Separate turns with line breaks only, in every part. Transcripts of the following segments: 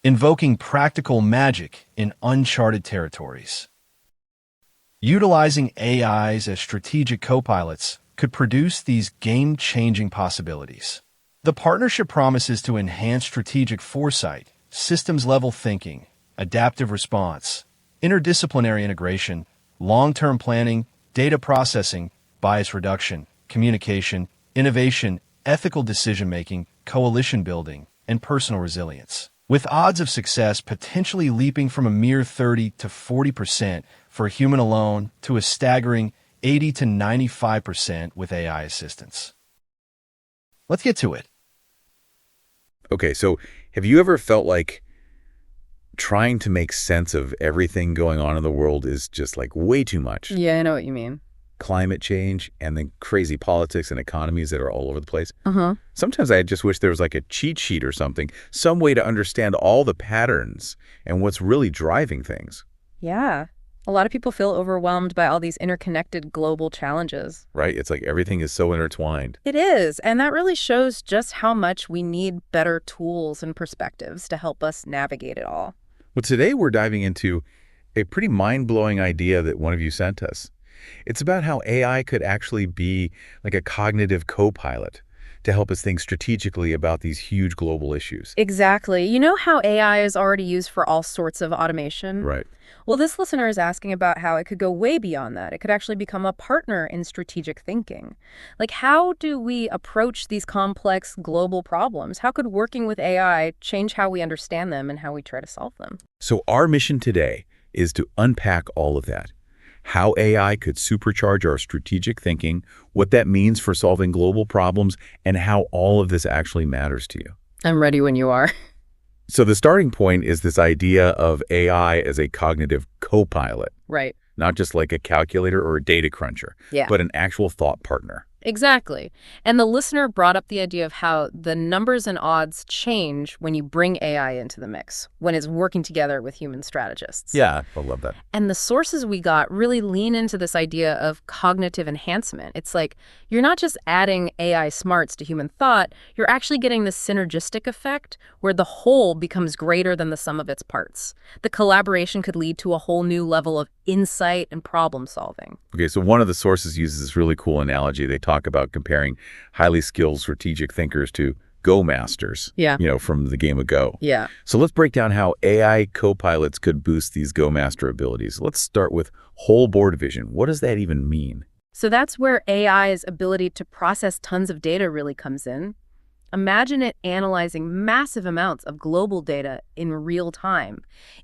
invoking practical magic in uncharted territories. Utilizing AIs as strategic co-pilots could produce these game-changing possibilities. The partnership promises to enhance strategic foresight, systems-level thinking, adaptive response, interdisciplinary integration, long-term planning, data processing, bias reduction, communication, innovation, ethical decision-making, coalition building, and personal resilience, with odds of success potentially leaping from a mere 30 to 40% for a human alone to a staggering 80 to 95% with AI assistance. Let's get to it.
Okay, so have you ever felt like trying to make sense of everything going on in the world is just like way too much?
Yeah, I know what you mean.
Climate change and then crazy politics and economies that are all over the place.
Uh-huh.
Sometimes I just wish there was like a cheat sheet or something, some way to understand all the patterns and what's really driving things.
Yeah. A lot of people feel overwhelmed by all these interconnected global challenges.
Right? It's like everything is so intertwined.
It is, and that really shows just how much we need better tools and perspectives to help us navigate it all.
Well, today we're diving into a pretty mind-blowing idea that one of you sent us. It's about how AI could actually be like a cognitive co-pilot to help us think strategically about these huge global issues.
Exactly. You know how AI is already used for all sorts of automation?
Right.
Well, this listener is asking about how it could go way beyond that. It could actually become a partner in strategic thinking. Like, how do we approach these complex global problems? How could working with AI change how we understand them and how we try to solve them?
So our mission today is to unpack all of that. How AI could supercharge our strategic thinking, what that means for solving global problems, and how all of this actually matters to you.
I'm ready when you are.
So the starting point is this idea of AI as a cognitive co-pilot,
Right.
not just like a calculator or a data cruncher,
Yeah.
but an actual thought partner.
Exactly. And the listener brought up the idea of how the numbers and odds change when you bring AI into the mix, when it's working together with human strategists.
Yeah, I love that.
And the sources we got really lean into this idea of cognitive enhancement. It's like you're not just adding AI smarts to human thought, you're actually getting this synergistic effect where the whole becomes greater than the sum of its parts. The collaboration could lead to a whole new level of insight and problem solving.
Okay, so one of the sources uses this really cool analogy. They talk about comparing highly skilled strategic thinkers to Go masters,
Yeah.
From the game of Go.
Yeah.
So let's break down how AI co-pilots could boost these Go master abilities. Let's start with whole board vision. What does that even mean?
So that's where AI's ability to process tons of data really comes in. Imagine it analyzing massive amounts of global data in real time.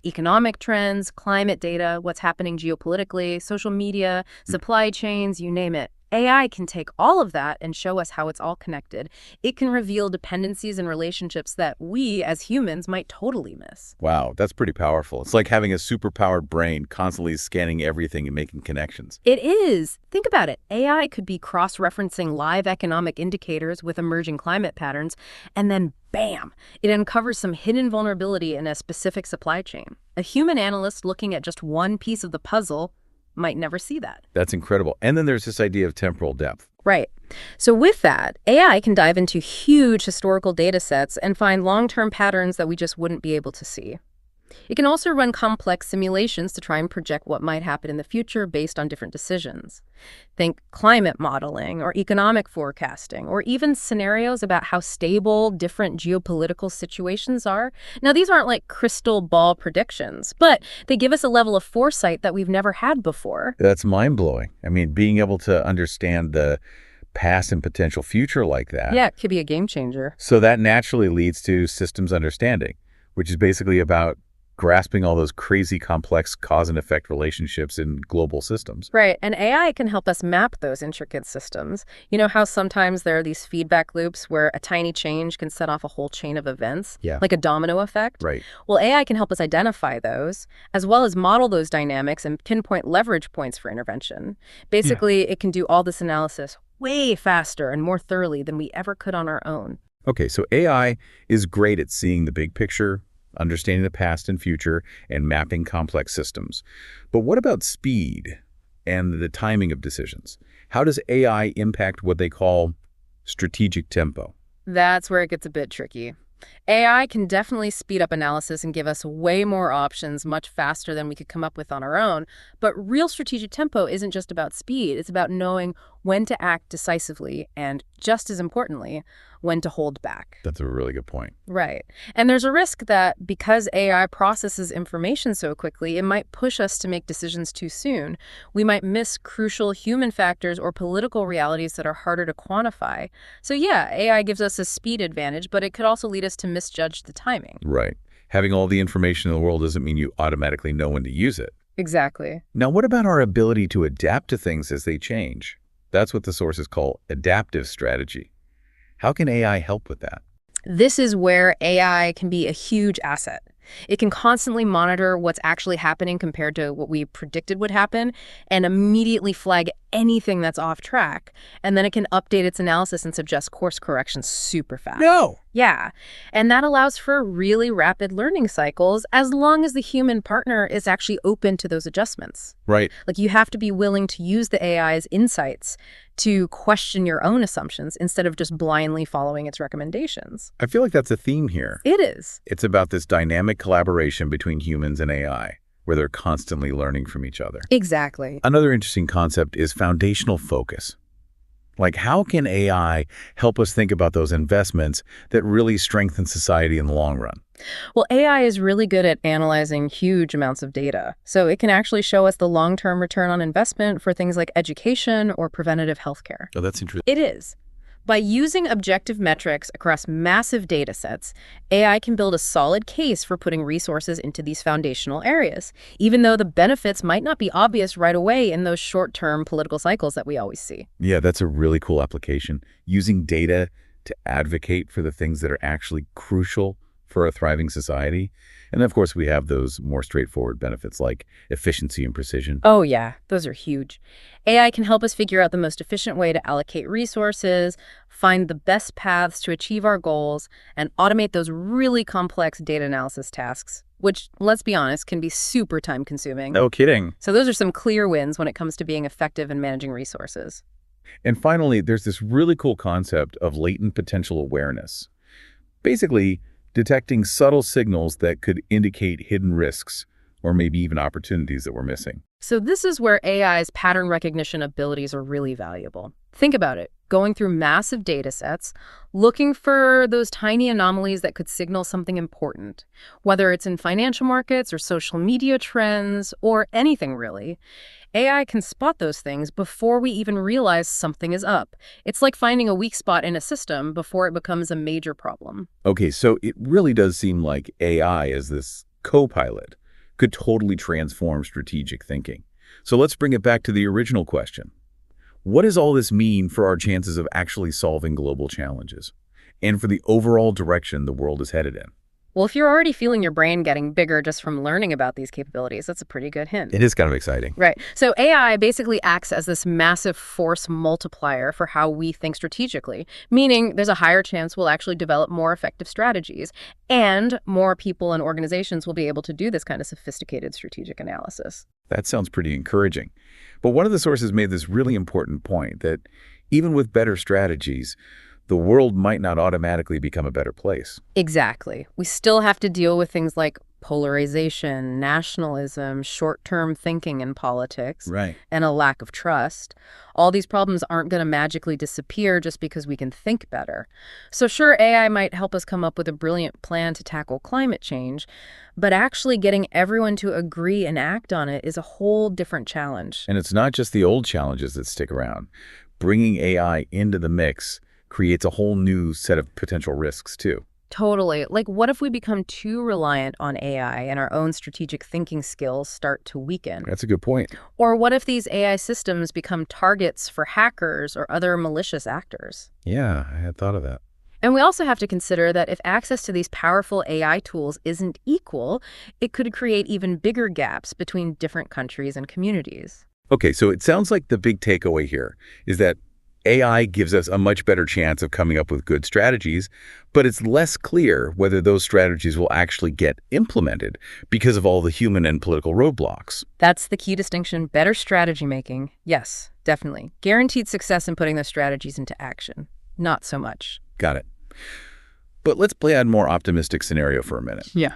Economic trends, climate data, what's happening geopolitically, social media, supply chains, you name it. AI can take all of that and show us how it's all connected. It can reveal dependencies and relationships that we, as humans, might totally miss.
Wow, that's pretty powerful. It's like having a superpowered brain constantly scanning everything and making connections.
It is. Think about it. AI could be cross-referencing live economic indicators with emerging climate patterns, and then bam, it uncovers some hidden vulnerability in a specific supply chain. A human analyst looking at just one piece of the puzzle might never see that.
That's incredible. And then there's this idea of temporal depth.
Right. So with that, AI can dive into huge historical data sets and find long-term patterns that we just wouldn't be able to see. It can also run complex simulations to try and project what might happen in the future based on different decisions. Think climate modeling or economic forecasting, or even scenarios about how stable different geopolitical situations are. Now, these aren't like crystal ball predictions, but they give us a level of foresight that we've never had before.
That's mind-blowing. I mean, being able to understand the past and potential future like that.
Yeah, it could be a game changer.
So that naturally leads to systems understanding, which is basically about grasping all those crazy complex cause and effect relationships in global systems.
Right, and AI can help us map those intricate systems. You know how sometimes there are these feedback loops where a tiny change can set off a whole chain of events?
Yeah.
Like a domino effect?
Right.
Well, AI can help us identify those, as well as model those dynamics and pinpoint leverage points for intervention. Basically, it can do all this analysis way faster and more thoroughly than we ever could on our own.
Okay, so AI is great at seeing the big picture, understanding the past and future, and mapping complex systems. But what about speed and the timing of decisions? How does AI impact what they call strategic tempo?
That's where it gets a bit tricky. AI can definitely speed up analysis and give us way more options much faster than we could come up with on our own. But real strategic tempo isn't just about speed, it's about knowing when to act decisively and, just as importantly, when to hold back.
That's a really good point.
Right. And there's a risk that because AI processes information so quickly, it might push us to make decisions too soon. We might miss crucial human factors or political realities that are harder to quantify. So yeah, AI gives us a speed advantage, but it could also lead us to misjudge the timing.
Right. Having all the information in the world doesn't mean you automatically know when to use it.
Exactly.
Now, what about our ability to adapt to things as they change? That's what the sources call adaptive strategy. How can AI help with that?
This is where AI can be a huge asset. It can constantly monitor what's actually happening compared to what we predicted would happen and immediately flag anything that's off track. And then it can update its analysis and suggest course corrections super fast.
No!
Yeah. And that allows for really rapid learning cycles as long as the human partner is actually open to those adjustments.
Right.
Like, you have to be willing to use the AI's insights to question your own assumptions instead of just blindly following its recommendations.
I feel like that's a theme here.
It is.
It's about this dynamic collaboration between humans and AI, where they're constantly learning from each other.
Exactly.
Another interesting concept is foundational focus. Like, how can AI help us think about those investments that really strengthen society in the long run?
Well, AI is really good at analyzing huge amounts of data, so it can actually show us the long-term return on investment for things like education or preventative healthcare.
Oh, that's interesting.
It is. By using objective metrics across massive data sets, AI can build a solid case for putting resources into these foundational areas, even though the benefits might not be obvious right away in those short-term political cycles that we always see.
Yeah, that's a really cool application. Using data to advocate for the things that are actually crucial for a thriving society. And of course, we have those more straightforward benefits like efficiency and precision.
Oh yeah, those are huge. AI can help us figure out the most efficient way to allocate resources, find the best paths to achieve our goals, and automate those really complex data analysis tasks, which, let's be honest, can be super time-consuming.
No kidding.
So those are some clear wins when it comes to being effective in managing resources.
And finally, there's this really cool concept of latent potential awareness. Basically, detecting subtle signals that could indicate hidden risks or maybe even opportunities that we're missing.
So this is where AI's pattern recognition abilities are really valuable. Think about it. Going through massive data sets, looking for those tiny anomalies that could signal something important, whether it's in financial markets or social media trends or anything really. AI can spot those things before we even realize something is up. It's like finding a weak spot in a system before it becomes a major problem.
Okay, so it really does seem like AI as this co-pilot could totally transform strategic thinking. So let's bring it back to the original question. What does all this mean for our chances of actually solving global challenges and for the overall direction the world is headed in?
Well, if you're already feeling your brain getting bigger just from learning about these capabilities, that's a pretty good hint.
It is kind of exciting.
Right. So AI basically acts as this massive force multiplier for how we think strategically, meaning there's a higher chance we'll actually develop more effective strategies, and more people and organizations will be able to do this kind of sophisticated strategic analysis.
That sounds pretty encouraging. But one of the sources made this really important point that even with better strategies, the world might not automatically become a better place.
Exactly. We still have to deal with things like polarization, nationalism, short-term thinking in politics,
Right.
and a lack of trust. All these problems aren't going to magically disappear just because we can think better. So sure, AI might help us come up with a brilliant plan to tackle climate change, but actually getting everyone to agree and act on it is a whole different challenge.
And it's not just the old challenges that stick around. Bringing AI into the mix creates a whole new set of potential risks, too.
Totally. Like, what if we become too reliant on AI and our own strategic thinking skills start to weaken?
That's a good point.
Or what if these AI systems become targets for hackers or other malicious actors?
Yeah, I had thought of that.
And we also have to consider that if access to these powerful AI tools isn't equal, it could create even bigger gaps between different countries and communities.
Okay, so it sounds like the big takeaway here is that AI gives us a much better chance of coming up with good strategies, but it's less clear whether those strategies will actually get implemented because of all the human and political roadblocks.
That's the key distinction. Better strategy making. Yes, definitely. Guaranteed success in putting those strategies into action. Not so much.
Got it. But let's play out a more optimistic scenario for a minute.
Yeah.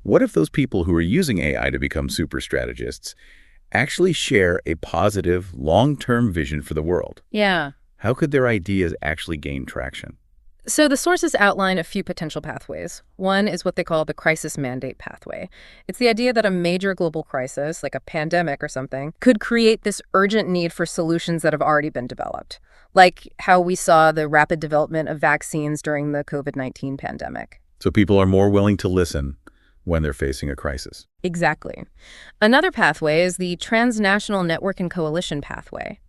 What if those people who are using AI to become super strategists actually share a positive, long-term vision for the world?
Yeah.
How could their ideas actually gain traction?
So the sources outline a few potential pathways. One is what they call the crisis mandate pathway. It's the idea that a major global crisis, like a pandemic or something, could create this urgent need for solutions that have already been developed, like how we saw the rapid development of vaccines during the COVID-19 pandemic.
So people are more willing to listen when they're facing a crisis.
Exactly. Another pathway is the transnational network and coalition pathway.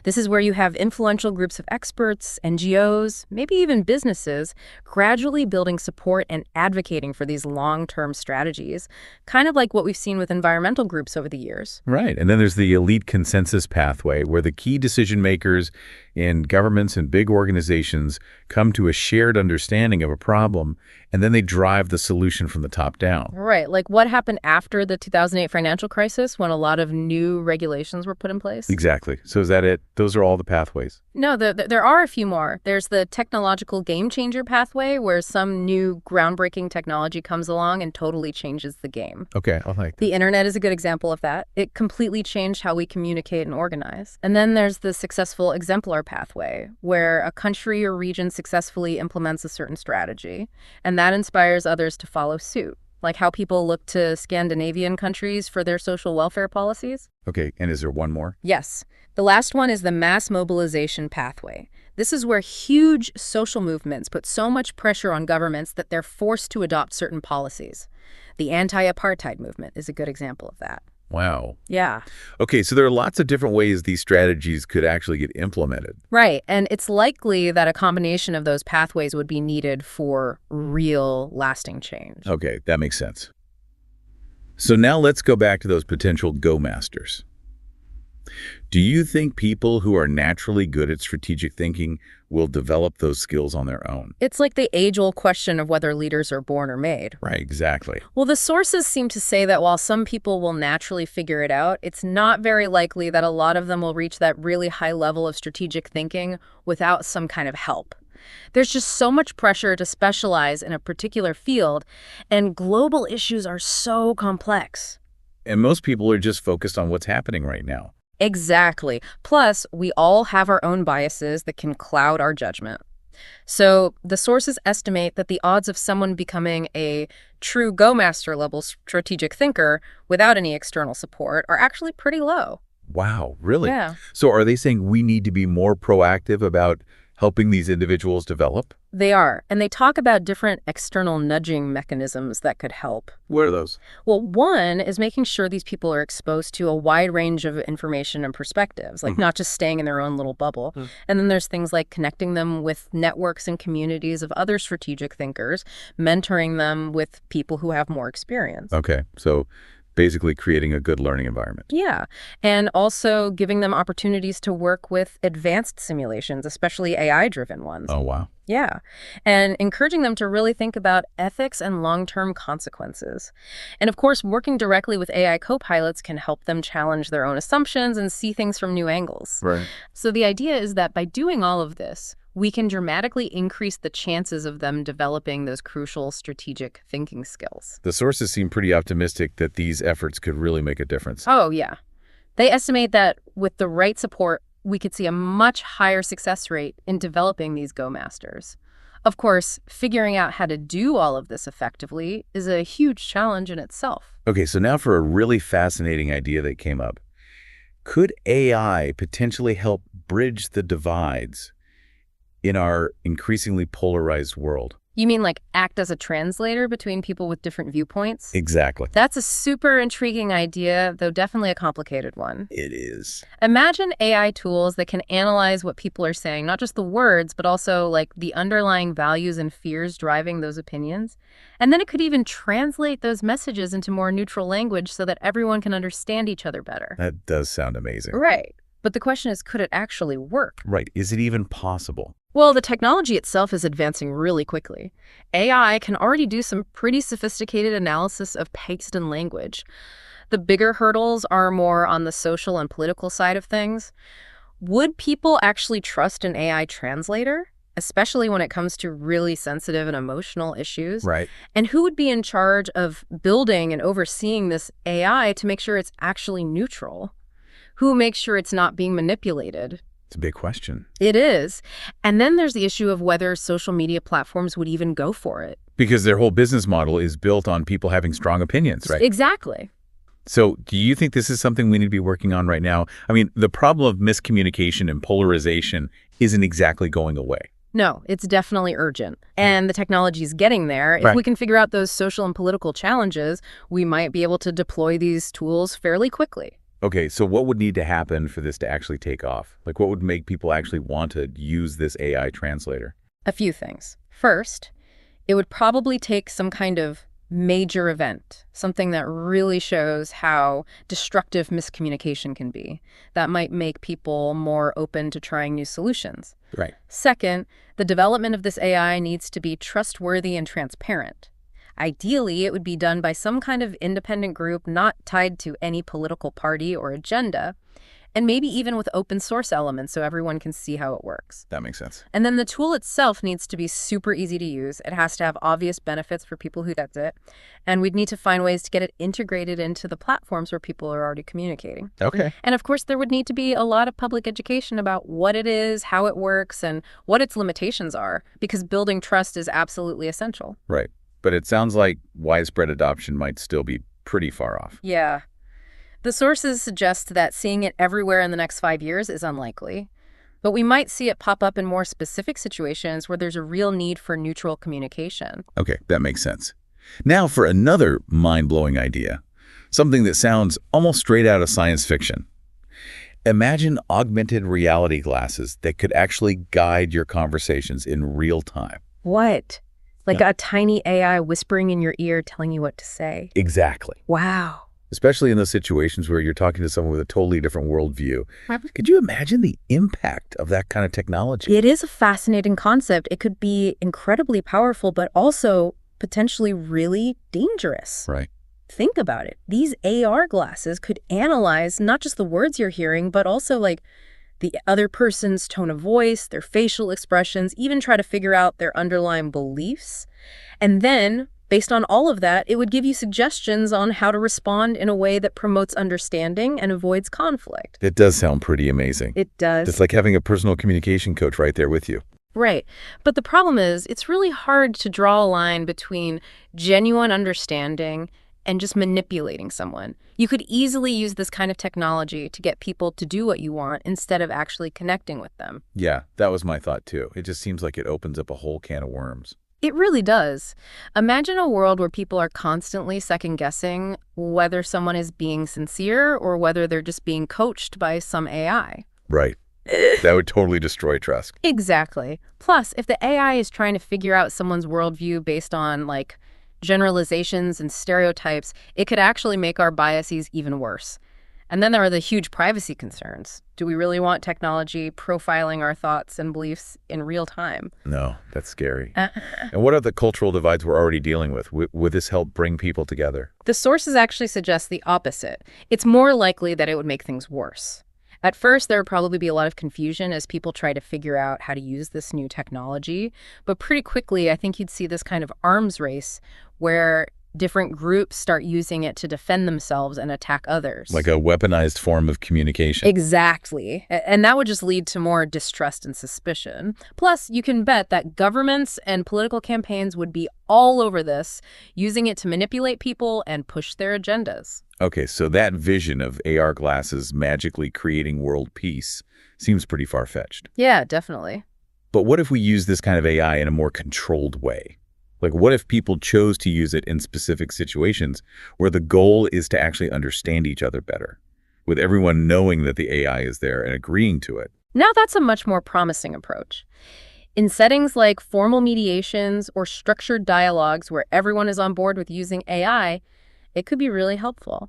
This is where you have influential groups of experts, NGOs, maybe even businesses, gradually building support and advocating for these long-term strategies, kind of like what we've seen with environmental groups over the years.
Right. And then there's the elite consensus pathway, where the key decision makers in governments and big organizations come to a shared understanding of a problem, and then they drive the solution from the top down.
Right. Like what happened after the 2008 financial crisis when a lot of new regulations were put in place?
Exactly. So is that it? Those are all the pathways.
No, there are a few more. There's the technological game changer pathway, where some new groundbreaking technology comes along and totally changes the game.
Okay, I like that.
The internet is a good example of that. It completely changed how we communicate and organize. And then there's the successful exemplar pathway, where a country or region successfully implements a certain strategy, and that inspires others to follow suit, like how people look to Scandinavian countries for their social welfare policies.
Okay, and is there one more?
Yes. The last one is the mass mobilization pathway. This is where huge social movements put so much pressure on governments that they're forced to adopt certain policies. The anti-apartheid movement is a good example of that.
Wow.
Yeah.
Okay, so there are lots of different ways these strategies could actually get implemented.
Right. And it's likely that a combination of those pathways would be needed for real lasting change.
Okay, that makes sense. So now let's go back to those potential go masters. Do you think people who are naturally good at strategic thinking will develop those skills on their own?
It's like the age-old question of whether leaders are born or made.
Right, exactly.
Well, the sources seem to say that while some people will naturally figure it out, it's not very likely that a lot of them will reach that really high level of strategic thinking without some kind of help. There's just so much pressure to specialize in a particular field, and global issues are so complex.
And most people are just focused on what's happening right now.
Exactly. Plus, we all have our own biases that can cloud our judgment. So the sources estimate that the odds of someone becoming a true go-master level strategic thinker without any external support are actually pretty low.
Wow, really?
Yeah.
So are they saying we need to be more proactive about helping these individuals develop?
They are. And they talk about different external nudging mechanisms that could help.
What are those?
Well, one is making sure these people are exposed to a wide range of information and perspectives, like not just staying in their own little bubble. And then there's things like connecting them with networks and communities of other strategic thinkers, mentoring them with people who have more experience.
Okay, so basically creating a good learning environment.
Yeah. And also giving them opportunities to work with advanced simulations, especially AI-driven ones.
Oh, wow.
Yeah. And encouraging them to really think about ethics and long-term consequences. And of course, working directly with AI co-pilots can help them challenge their own assumptions and see things from new angles.
Right.
So the idea is that by doing all of this, we can dramatically increase the chances of them developing those crucial strategic thinking skills.
The sources seem pretty optimistic that these efforts could really make a difference.
Oh, yeah. They estimate that with the right support, we could see a much higher success rate in developing these go-masters. Of course, figuring out how to do all of this effectively is a huge challenge in itself.
Okay, so now for a really fascinating idea that came up. Could AI potentially help bridge the divides in our increasingly polarized world?
You mean like act as a translator between people with different viewpoints?
Exactly.
That's a super intriguing idea, though definitely a complicated one.
It is.
Imagine AI tools that can analyze what people are saying, not just the words, but also like the underlying values and fears driving those opinions. And then it could even translate those messages into more neutral language so that everyone can understand each other better.
That does sound amazing.
Right. But the question is, could it actually work?
Right. Is it even possible?
Well, the technology itself is advancing really quickly. AI can already do some pretty sophisticated analysis of text and language. The bigger hurdles are more on the social and political side of things. Would people actually trust an AI translator? especially when it comes to really sensitive and emotional issues.
Right.
And who would be in charge of building and overseeing this AI to make sure it's actually neutral? Who makes sure it's not being manipulated?
It's a big question.
It is. And then there's the issue of whether social media platforms would even go for it.
Because their whole business model is built on people having strong opinions, right?
Exactly.
So do you think this is something we need to be working on right now? I mean, the problem of miscommunication and polarization isn't exactly going away.
No, it's definitely urgent. And the technology is getting there. If
Right.
we can figure out those social and political challenges, we might be able to deploy these tools fairly quickly.
Okay, so what would need to happen for this to actually take off? Like, what would make people actually want to use this AI translator?
A few things. First, it would probably take some kind of major event, something that really shows how destructive miscommunication can be. That might make people more open to trying new solutions.
Right.
Second, the development of this AI needs to be trustworthy and transparent. Ideally, it would be done by some kind of independent group not tied to any political party or agenda, and maybe even with open source elements so everyone can see how it works.
That makes sense.
And then the tool itself needs to be super easy to use. It has to have obvious benefits for people who use it. And we'd need to find ways to get it integrated into the platforms where people are already communicating.
Okay.
And of course, there would need to be a lot of public education about what it is, how it works, and what its limitations are, because building trust is absolutely essential.
Right. But it sounds like widespread adoption might still be pretty far off.
Yeah. The sources suggest that seeing it everywhere in the next 5 years is unlikely. But we might see it pop up in more specific situations where there's a real need for neutral communication.
Okay, that makes sense. Now for another mind-blowing idea, something that sounds almost straight out of science fiction. Imagine augmented reality glasses that could actually guide your conversations in real time.
What? Like
Yeah.
a tiny AI whispering in your ear telling you what to say?
Exactly.
Wow.
Especially in those situations where you're talking to someone with a totally different worldview. Could you imagine the impact of that kind of technology?
It is a fascinating concept. It could be incredibly powerful, but also potentially really dangerous.
Right.
Think about it. These AR glasses could analyze not just the words you're hearing, but also like the other person's tone of voice, their facial expressions, even try to figure out their underlying beliefs. And then, based on all of that, it would give you suggestions on how to respond in a way that promotes understanding and avoids conflict.
It does sound pretty amazing.
It does.
It's like having a personal communication coach right there with you.
Right. But the problem is, it's really hard to draw a line between genuine understanding and just manipulating someone. You could easily use this kind of technology to get people to do what you want instead of actually connecting with them.
Yeah, that was my thought too. It just seems like it opens up a whole can of worms.
It really does. Imagine a world where people are constantly second-guessing whether someone is being sincere or whether they're just being coached by some AI.
Right. That would totally destroy trust.
Exactly. Plus, if the AI is trying to figure out someone's worldview based on, like, generalizations and stereotypes, it could actually make our biases even worse. And then there are the huge privacy concerns. Do we really want technology profiling our thoughts and beliefs in real time?
No, that's scary. And what are the cultural divides we're already dealing with? Would this help bring people together?
The sources actually suggest the opposite. It's more likely that it would make things worse. At first, there would probably be a lot of confusion as people try to figure out how to use this new technology. But pretty quickly, I think you'd see this kind of arms race where different groups start using it to defend themselves and attack others.
Like a weaponized form of communication.
Exactly. And that would just lead to more distrust and suspicion. Plus, you can bet that governments and political campaigns would be all over this, using it to manipulate people and push their agendas.
Okay, so that vision of AR glasses magically creating world peace seems pretty far-fetched.
Yeah, definitely.
But what if we use this kind of AI in a more controlled way? Like, what if people chose to use it in specific situations where the goal is to actually understand each other better, with everyone knowing that the AI is there and agreeing to it?
Now that's a much more promising approach. In settings like formal mediations or structured dialogues where everyone is on board with using AI, it could be really helpful.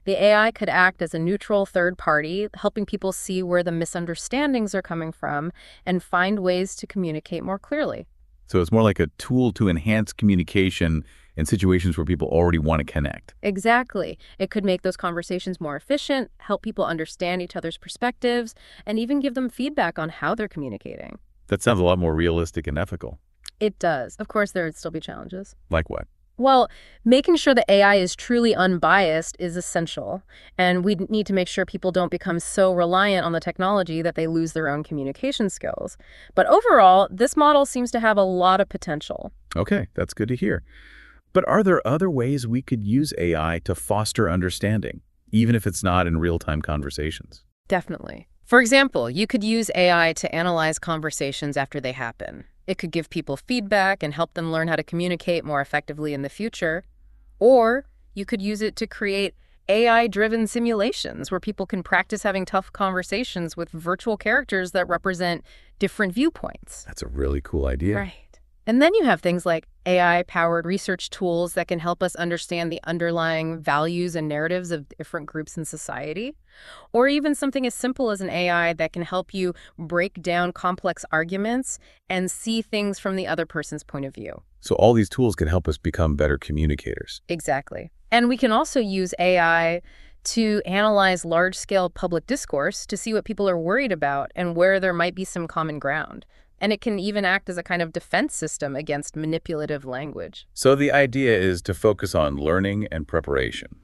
The AI could act as a neutral third party, helping people see where the misunderstandings are coming from and find ways to communicate more clearly.
So it's more like a tool to enhance communication in situations where people already want to connect.
Exactly. It could make those conversations more efficient, help people understand each other's perspectives, and even give them feedback on how they're communicating.
That sounds a lot more realistic and ethical.
It does. Of course, there would still be challenges.
Like what?
Well, making sure that AI is truly unbiased is essential, and we need to make sure people don't become so reliant on the technology that they lose their own communication skills. But overall, this model seems to have a lot of potential.
Okay, that's good to hear. But are there other ways we could use AI to foster understanding, even if it's not in real-time conversations?
Definitely. For example, you could use AI to analyze conversations after they happen. It could give people feedback and help them learn how to communicate more effectively in the future. Or you could use it to create AI-driven simulations where people can practice having tough conversations with virtual characters that represent different viewpoints.
That's a really cool idea.
Right. And then you have things like AI-powered research tools that can help us understand the underlying values and narratives of different groups in society. Or even something as simple as an AI that can help you break down complex arguments and see things from the other person's point of view.
So all these tools can help us become better communicators.
Exactly. And we can also use AI to analyze large-scale public discourse to see what people are worried about and where there might be some common ground. And it can even act as a kind of defense system against manipulative language.
So the idea is to focus on learning and preparation,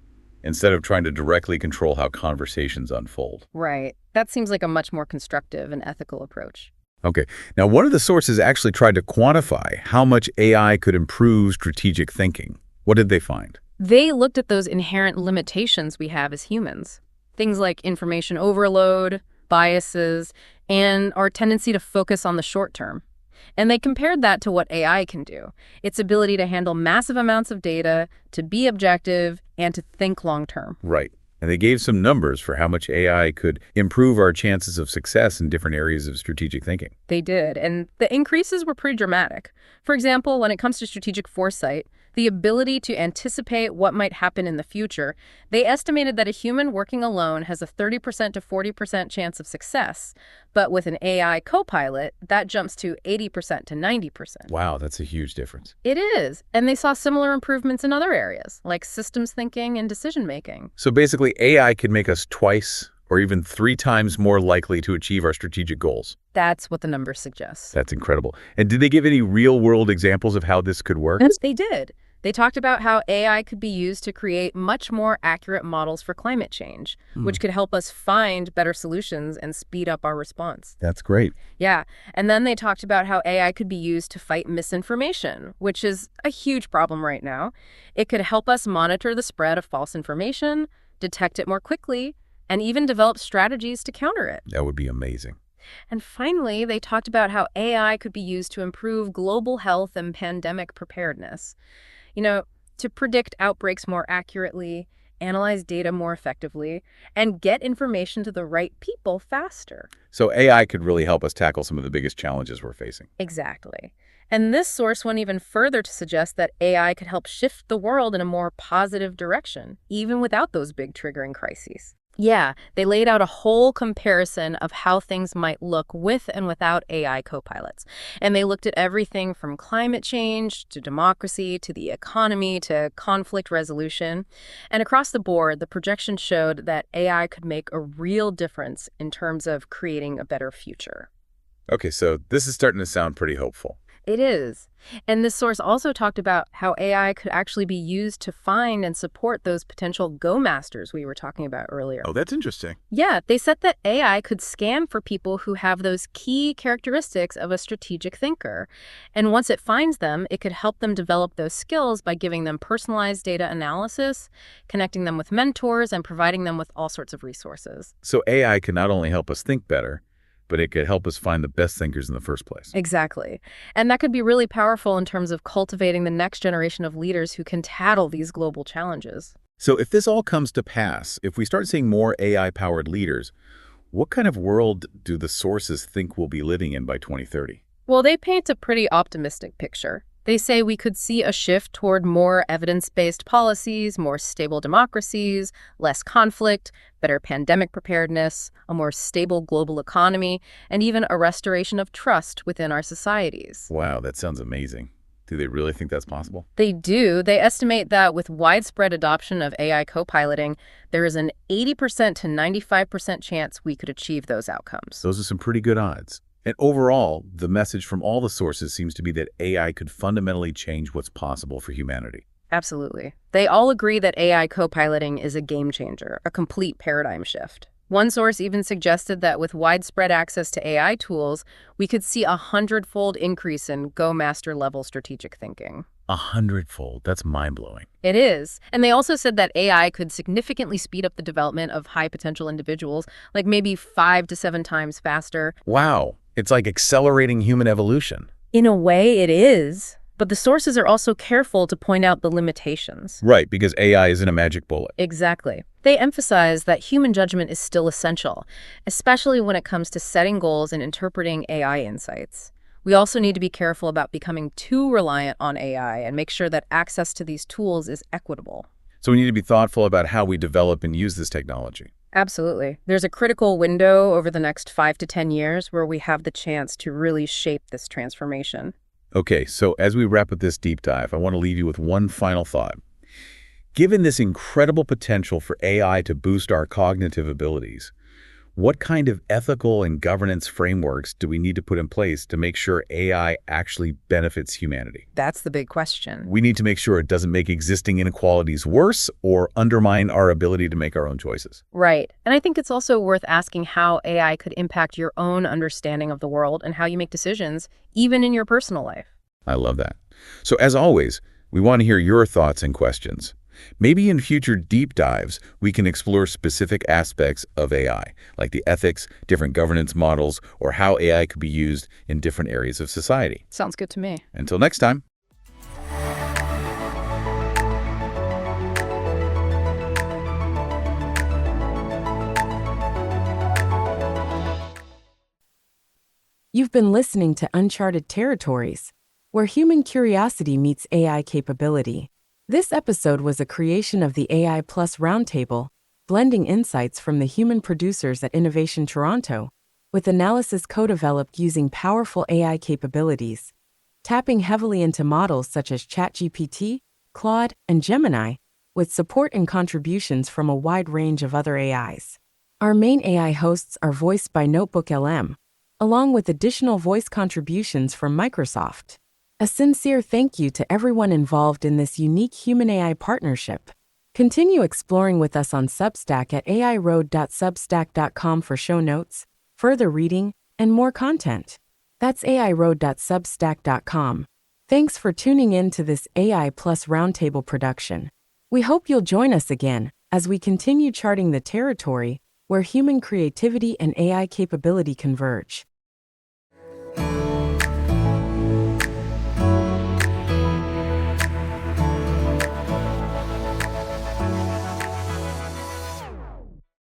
instead of trying to directly control how conversations unfold.
Right. That seems like a much more constructive and ethical approach.
Okay. Now, one of the sources actually tried to quantify how much AI could improve strategic thinking. What did they find?
They looked at those inherent limitations we have as humans. Things like information overload, biases, and our tendency to focus on the short term. And they compared that to what AI can do, its ability to handle massive amounts of data, to be objective, and to think long term.
Right. And they gave some numbers for how much AI could improve our chances of success in different areas of strategic thinking.
They did, and the increases were pretty dramatic. For example, when it comes to strategic foresight, the ability to anticipate what might happen in the future, they estimated that a human working alone has a 30% to 40% chance of success. But with an AI co-pilot, that jumps to 80% to 90%.
Wow, that's a huge difference.
It is. And they saw similar improvements in other areas, like systems thinking and decision-making.
So basically, AI could make us twice or even 3 times more likely to achieve our strategic goals.
That's what the numbers suggest.
That's incredible. And did they give any real-world examples of how this could work?
They did. They talked about how AI could be used to create much more accurate models for climate change, which could help us find better solutions and speed up our response.
That's great.
Yeah. And then they talked about how AI could be used to fight misinformation, which is a huge problem right now. It could help us monitor the spread of false information, detect it more quickly, and even develop strategies to counter it.
That would be amazing.
And finally, they talked about how AI could be used to improve global health and pandemic preparedness. To predict outbreaks more accurately, analyze data more effectively, and get information to the right people faster.
So AI could really help us tackle some of the biggest challenges we're facing.
Exactly. And this source went even further to suggest that AI could help shift the world in a more positive direction, even without those big triggering crises. Yeah, they laid out a whole comparison of how things might look with and without AI co-pilots. And they looked at everything from climate change to democracy to the economy to conflict resolution. And across the board, the projection showed that AI could make a real difference in terms of creating a better future.
Okay, so this is starting to sound pretty hopeful.
It is. And this source also talked about how AI could actually be used to find and support those potential go masters we were talking about earlier.
Oh, that's interesting.
Yeah, they said that AI could scan for people who have those key characteristics of a strategic thinker. And once it finds them, it could help them develop those skills by giving them personalized data analysis, connecting them with mentors, and providing them with all sorts of resources.
So AI can not only help us think better, but it could help us find the best thinkers in the first place.
Exactly. And that could be really powerful in terms of cultivating the next generation of leaders who can tackle these global challenges.
So if this all comes to pass, if we start seeing more AI-powered leaders, what kind of world do the sources think we'll be living in by 2030?
Well, they paint a pretty optimistic picture. They say we could see a shift toward more evidence-based policies, more stable democracies, less conflict, better pandemic preparedness, a more stable global economy, and even a restoration of trust within our societies.
Wow, that sounds amazing. Do they really think that's possible?
They do. They estimate that with widespread adoption of AI co-piloting, there is an 80% to 95% chance we could achieve those outcomes.
Those are some pretty good odds. And overall, the message from all the sources seems to be that AI could fundamentally change what's possible for humanity.
Absolutely. They all agree that AI co-piloting is a game changer, a complete paradigm shift. One source even suggested that with widespread access to AI tools, we could see a 100-fold increase in Go Master level strategic thinking.
100-fold. That's mind-blowing.
It is. And they also said that AI could significantly speed up the development of high potential individuals, like maybe 5 to 7 times faster.
Wow. It's like accelerating human evolution.
In a way, it is. But the sources are also careful to point out the limitations.
Right, because AI isn't a magic bullet.
Exactly. They emphasize that human judgment is still essential, especially when it comes to setting goals and interpreting AI insights. We also need to be careful about becoming too reliant on AI and make sure that access to these tools is equitable.
So we need to be thoughtful about how we develop and use this technology.
Absolutely. There's a critical window over the next 5 to 10 years where we have the chance to really shape this transformation.
Okay, so as we wrap up this deep dive, I want to leave you with one final thought. Given this incredible potential for AI to boost our cognitive abilities, what kind of ethical and governance frameworks do we need to put in place to make sure AI actually benefits humanity?
That's the big question.
We need to make sure it doesn't make existing inequalities worse or undermine our ability to make our own choices.
Right. And I think it's also worth asking how AI could impact your own understanding of the world and how you make decisions, even in your personal life.
I love that. So as always, we want to hear your thoughts and questions. Maybe in future deep dives, we can explore specific aspects of AI, like the ethics, different governance models, or how AI could be used in different areas of society.
Sounds good to me.
Until next time.
You've been listening to Uncharted Territories, where human curiosity meets AI capability. This episode was a creation of the AI Plus Roundtable, blending insights from the human producers at Innovation Toronto, with analysis co-developed using powerful AI capabilities, tapping heavily into models such as ChatGPT, Claude, and Gemini, with support and contributions from a wide range of other AIs. Our main AI hosts are voiced by Notebook LM, along with additional voice contributions from Microsoft. A sincere thank you to everyone involved in this unique human-AI partnership. Continue exploring with us on Substack at airoad.substack.com for show notes, further reading, and more content. That's airoad.substack.com. Thanks for tuning in to this AI Plus Roundtable production. We hope you'll join us again as we continue charting the territory where human creativity and AI capability converge.